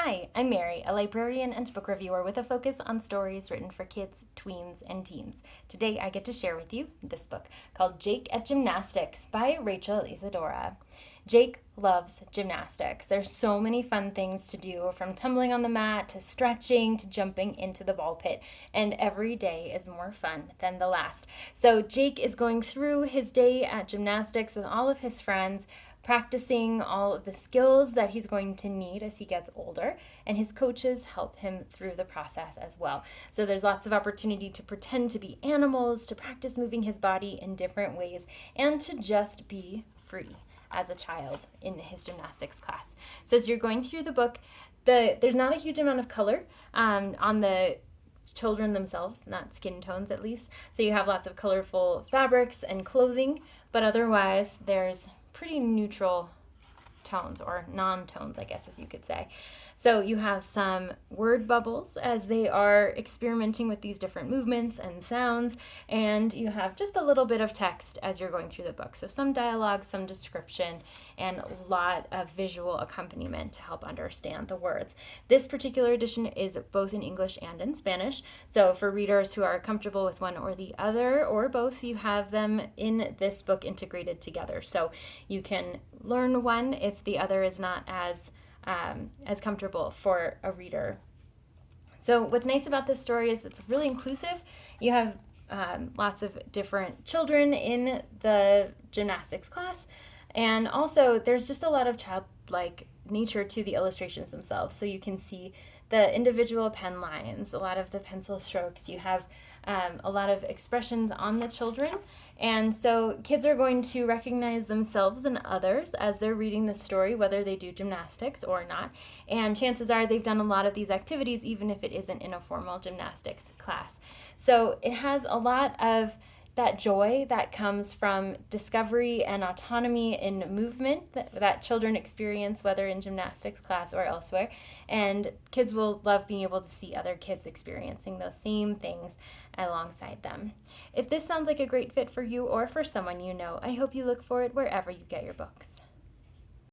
Hi, I'm Mary, a librarian and book reviewer with a focus on stories written for kids, tweens, and teens. Today I get to share with you this book called Jake at Gymnastics by Rachel Isadora. Jake loves gymnastics. There's so many fun things to do, from tumbling on the mat to stretching to jumping into the ball pit, and every day is more fun than the last. So Jake is going through his day at gymnastics with all of his friends, practicing all of the skills that he's going to need as he gets older, and his coaches help him through the process as well. So there's lots of opportunity to pretend to be animals, to practice moving his body in different ways, and to just be free as a child in his gymnastics class. So as you're going through the book, there's not a huge amount of color on the children themselves, not skin tones at least. So you have lots of colorful fabrics and clothing, but otherwise there's pretty neutral tones, or non-tones, I guess, as you could say. So you have some word bubbles as they are experimenting with these different movements and sounds, and you have just a little bit of text as you're going through the book. So some dialogue, some description, and a lot of visual accompaniment to help understand the words. This particular edition is both in English and in Spanish, so for readers who are comfortable with one or the other, or both, you have them in this book integrated together. So you can learn one if the other is not as comfortable for a reader. So what's nice about this story is it's really inclusive. You have lots of different children in the gymnastics class, and also there's just a lot of childlike nature to the illustrations themselves. So you can see the individual pen lines, a lot of the pencil strokes. You have a lot of expressions on the children, and so kids are going to recognize themselves and others as they're reading the story, whether they do gymnastics or not, and chances are they've done a lot of these activities even if it isn't in a formal gymnastics class. So it has a lot of that joy that comes from discovery and autonomy in movement that children experience, whether in gymnastics class or elsewhere. And kids will love being able to see other kids experiencing those same things alongside them. If this sounds like a great fit for you or for someone you know, I hope you look for it wherever you get your books.